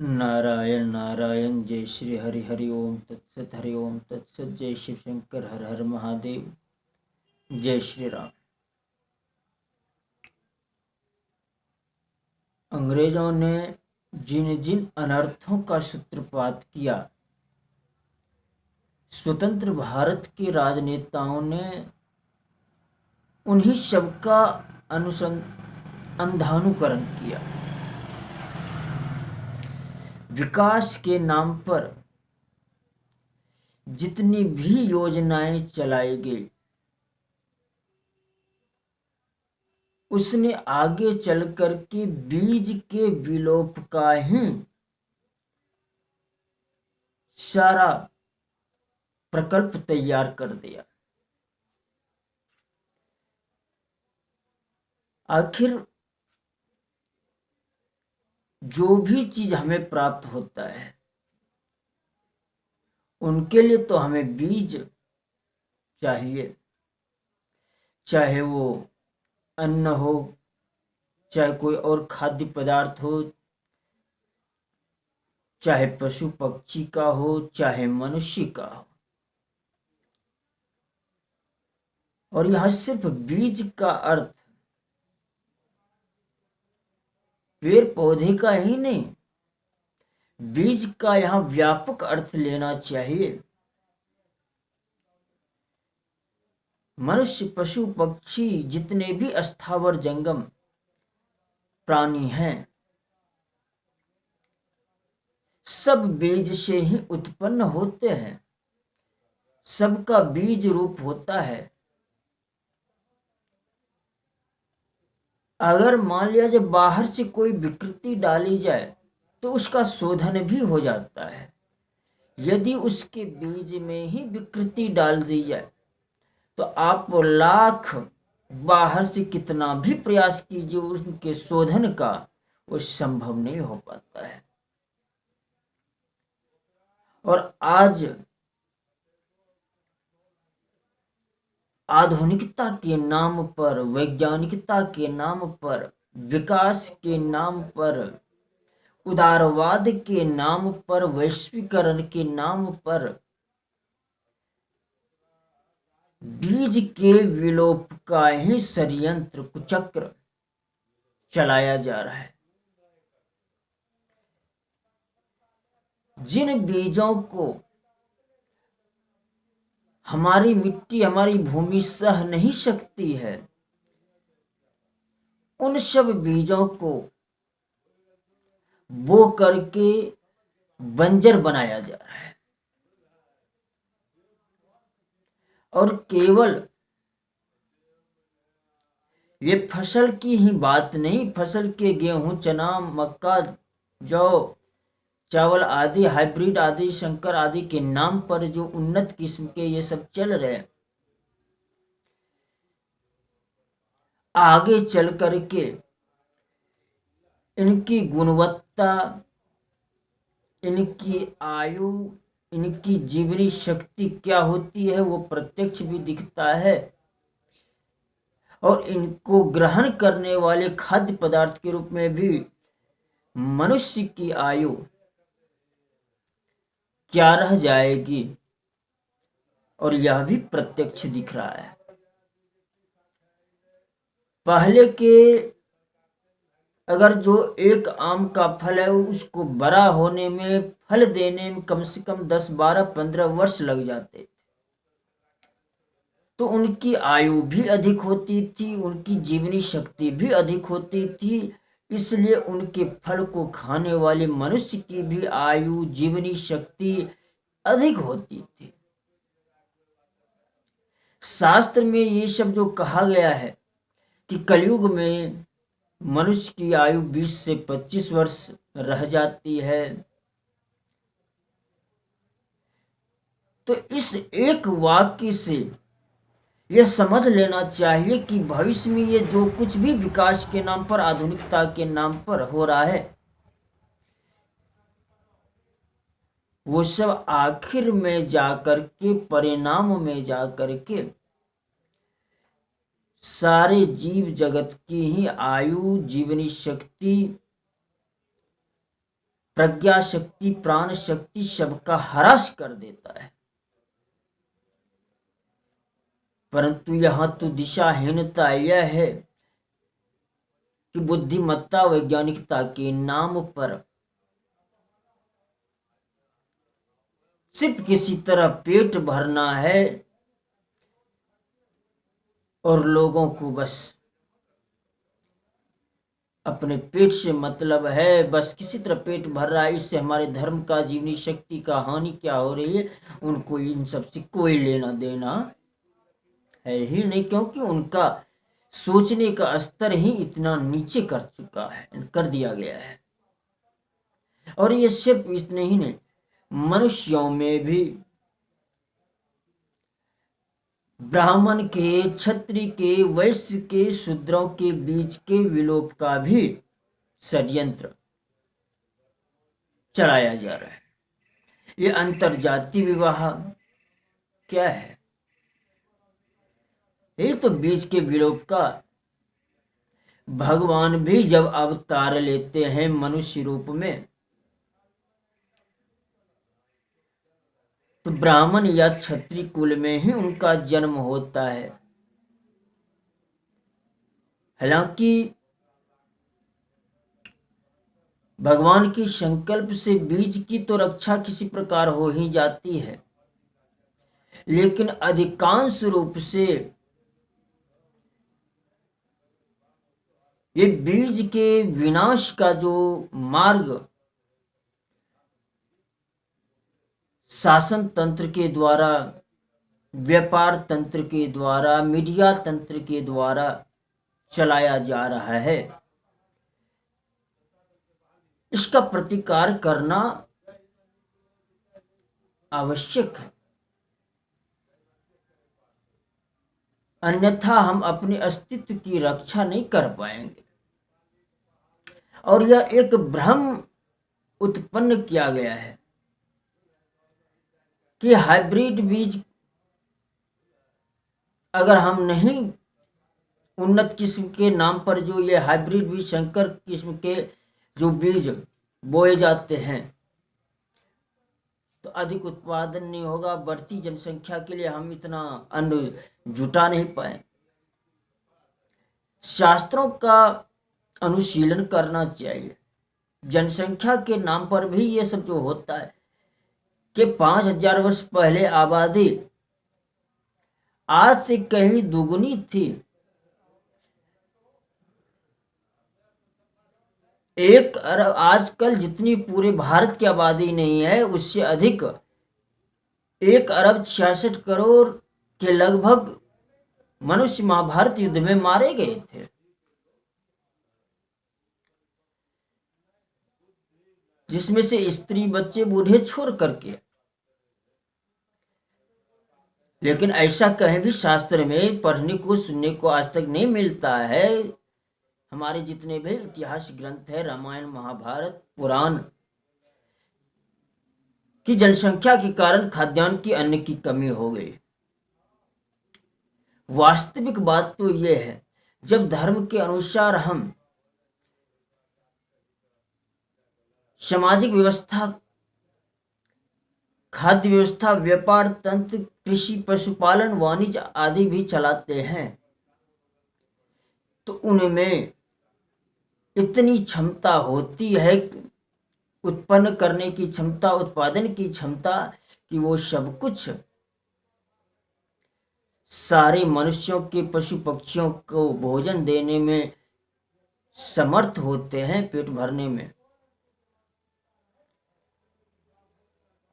नारायण नारायण। जय श्री हरि हरि ओम तत्सत। हरि ओम तत्सत। जय शिव शंकर। हर हर महादेव। जय श्री राम। अंग्रेजों ने जिन जिन अनर्थों का सूत्रपात किया, स्वतंत्र भारत के राजनेताओं ने उन्हीं सब का अंधानुकरण किया। विकास के नाम पर जितनी भी योजनाएं चलाई गई, उसने आगे चलकर के बीज के विलोप का ही सारा प्रकल्प तैयार कर दिया। आखिर जो भी चीज हमें प्राप्त होता है, उनके लिए तो हमें बीज चाहिए। चाहे वो अन्न हो, चाहे कोई और खाद्य पदार्थ हो, चाहे पशु पक्षी का हो, चाहे मनुष्य का हो। और यहां सिर्फ बीज का अर्थ पेड़ पौधे का ही नहीं, बीज का यहां व्यापक अर्थ लेना चाहिए। मनुष्य, पशु पक्षी, जितने भी स्थावर जंगम प्राणी हैं, सब बीज से ही उत्पन्न होते हैं। सबका बीज रूप होता है। अगर मान लिया जब बाहर से कोई विकृति डाली जाए तो उसका शोधन भी हो जाता है। यदि उसके बीज में ही विकृति डाल दी जाए तो आप लाख बाहर से कितना भी प्रयास कीजिए, उनके शोधन का वो संभव नहीं हो पाता है। और आज आधुनिकता के नाम पर, वैज्ञानिकता के नाम पर, विकास के नाम पर, उदारवाद के नाम पर, वैश्वीकरण के नाम पर बीज के विलोप का ही षड्यंत्र, कुचक्र चलाया जा रहा है। जिन बीजों को हमारी मिट्टी, हमारी भूमि सह नहीं सकती है, उन सब बीजों को बो करके बंजर बनाया जा रहा है। और केवल ये फसल की ही बात नहीं, फसल के गेहूं, चना, मक्का, जौ, चावल आदि, हाइब्रिड आदि, संकर आदि के नाम पर जो उन्नत किस्म के ये सब चल रहे हैं, आगे चल करके इनकी गुणवत्ता, इनकी आयु, इनकी जीवनी शक्ति क्या होती है वो प्रत्यक्ष भी दिखता है। और इनको ग्रहण करने वाले खाद्य पदार्थ के रूप में भी मनुष्य की आयु क्या रह जाएगी, और यह भी प्रत्यक्ष दिख रहा है। पहले के अगर जो एक आम का फल है उसको बड़ा होने में, फल देने में कम से कम 10, 12, 15 वर्ष लग जाते थे, तो उनकी आयु भी अधिक होती थी, उनकी जीवनी शक्ति भी अधिक होती थी। इसलिए उनके फल को खाने वाले मनुष्य की भी आयु, जीवनी शक्ति अधिक होती थी। शास्त्र में ये सब जो कहा गया है कि कलयुग में मनुष्य की आयु 20 से 25 वर्ष रह जाती है, तो इस एक वाक्य से यह समझ लेना चाहिए कि भविष्य में ये जो कुछ भी विकास के नाम पर, आधुनिकता के नाम पर हो रहा है, वो सब आखिर में जाकर के, परिणाम में जाकर के सारे जीव जगत की ही आयु, जीवनी शक्ति प्रज्ञा शक्ति, प्राण शक्ति सबका ह्रास कर देता है। परंतु यहां तो दिशाहीनता यह है कि बुद्धिमत्ता, वैज्ञानिकता के नाम पर सिर्फ किसी तरह पेट भरना है और लोगों को बस अपने पेट से मतलब है, बस किसी तरह पेट भर रहा है, इससे हमारे धर्म का, जीवनी शक्ति का हानि क्या हो रही है, उनको इन सब से कोई लेना देना है ही नहीं, क्योंकि उनका सोचने का स्तर ही इतना नीचे कर दिया गया है। और ये सिर्फ इतने ही नहीं, मनुष्यों में भी ब्राह्मण के, क्षत्रिय के, वैश्य के, शूद्रों के बीच के विलोप का भी षड्यंत्र चलाया जा रहा है। ये अंतरजातीय विवाह क्या है? ये तो बीज के विलोप का। भगवान भी जब अवतार लेते हैं मनुष्य रूप में, तो ब्राह्मण या क्षत्रिय कुल में ही उनका जन्म होता है। हालांकि भगवान की संकल्प से बीज की तो रक्षा किसी प्रकार हो ही जाती है, लेकिन अधिकांश रूप से ये बीज के विनाश का जो मार्ग शासन तंत्र के द्वारा, व्यापार तंत्र के द्वारा, मीडिया तंत्र के द्वारा चलाया जा रहा है, इसका प्रतिकार करना आवश्यक है। अन्यथा हम अपने अस्तित्व की रक्षा नहीं कर पाएंगे। और यह एक भ्रम उत्पन्न किया गया है कि हाइब्रिड बीज अगर हम नहीं, उन्नत किस्म के नाम पर जो ये हाइब्रिड बीज, संकर किस्म के जो बीज बोए जाते हैं, तो अधिक उत्पादन नहीं होगा, बढ़ती जनसंख्या के लिए हम इतना अन्न जुटा नहीं पाए। शास्त्रों का अनुशीलन करना चाहिए। जनसंख्या के नाम पर भी ये सब जो होता है कि 5000 वर्ष पहले आबादी आज से कहीं दुगुनी थी। 1 अरब, आजकल जितनी पूरे भारत की आबादी नहीं है उससे अधिक 1 अरब 66 करोड़ के लगभग मनुष्य महाभारत युद्ध में मारे गए थे। जिसमें से स्त्री, बच्चे, बूढ़े छोड़ करके। लेकिन ऐसा कहीं भी शास्त्र में पढ़ने को, सुनने को आज तक नहीं मिलता है। हमारे जितने भी इतिहास ग्रंथ है, रामायण, महाभारत, पुराण, की जनसंख्या के कारण खाद्यान्न की, अन्न की कमी हो गई। वास्तविक बात तो यह है, जब धर्म के अनुसार हम सामाजिक व्यवस्था, खाद्य व्यवस्था, व्यापार तंत्र, कृषि, पशुपालन, वाणिज्य आदि भी चलाते हैं, तो उनमें इतनी क्षमता होती है, उत्पन्न करने की क्षमता, उत्पादन की क्षमता, कि वो सब कुछ सारे मनुष्यों के, पशु पक्षियों को भोजन देने में समर्थ होते हैं, पेट भरने में।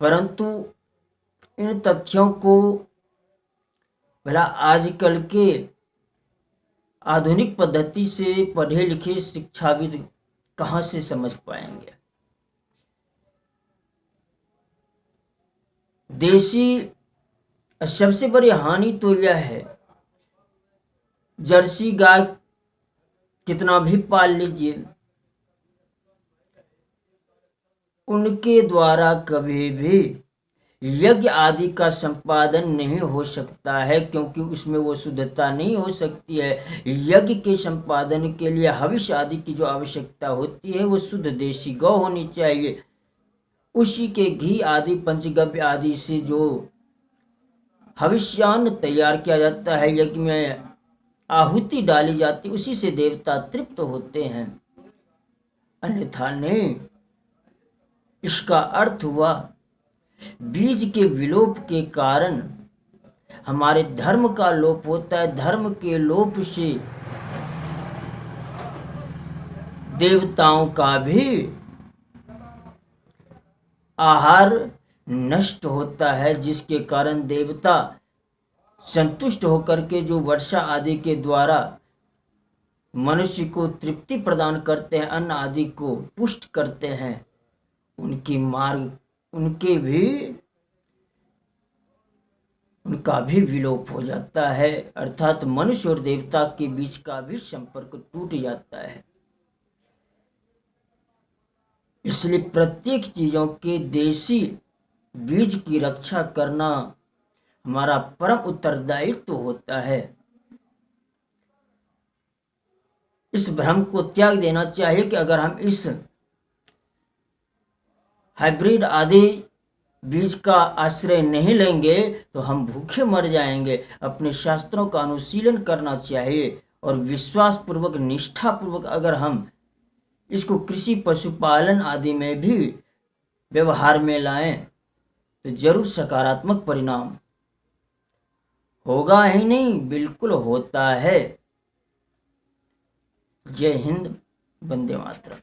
परंतु इन तथ्यों को भला आजकल के आधुनिक पद्धति से पढ़े लिखे शिक्षाविद कहाँ से समझ पाएंगे। देशी सबसे बड़ी हानि तो यह है, जर्सी गाय कितना भी पाल लीजिए, उनके द्वारा कभी भी यज्ञ आदि का संपादन नहीं हो सकता है, क्योंकि उसमें वो शुद्धता नहीं हो सकती है। यज्ञ के संपादन के लिए हविष्य आदि की जो आवश्यकता होती है वो शुद्ध देशी गौ होनी चाहिए। उसी के घी आदि पंचगव्य आदि से जो हविष्यान्न तैयार किया जाता है, यज्ञ में आहुति डाली जाती, उसी से देवता तृप्त होते हैं, अन्यथा नहीं। इसका अर्थ हुआ बीज के विलोप के कारण हमारे धर्म का लोप होता है। धर्म के लोप से देवताओं का भी आहार नष्ट होता है, जिसके कारण देवता संतुष्ट होकर के जो वर्षा आदि के द्वारा मनुष्य को तृप्ति प्रदान करते हैं, अन्न आदि को पुष्ट करते हैं, उनका भी विलोप हो जाता है। अर्थात मनुष्य और देवता के बीच का भी संपर्क टूट जाता है। इसलिए प्रत्येक चीजों के देशी बीज की रक्षा करना हमारा परम उत्तरदायित्व होता है। इस भ्रम को त्याग देना चाहिए कि अगर हम इस हाइब्रिड आदि बीज का आश्रय नहीं लेंगे तो हम भूखे मर जाएंगे। अपने शास्त्रों का अनुशीलन करना चाहिए और विश्वास पूर्वक, निष्ठा पूर्वक अगर हम इसको कृषि पशुपालन आदि में भी व्यवहार में लाएं तो जरूर सकारात्मक परिणाम होगा ही नहीं, बिल्कुल होता है। जय हिंद, वंदे मातरम।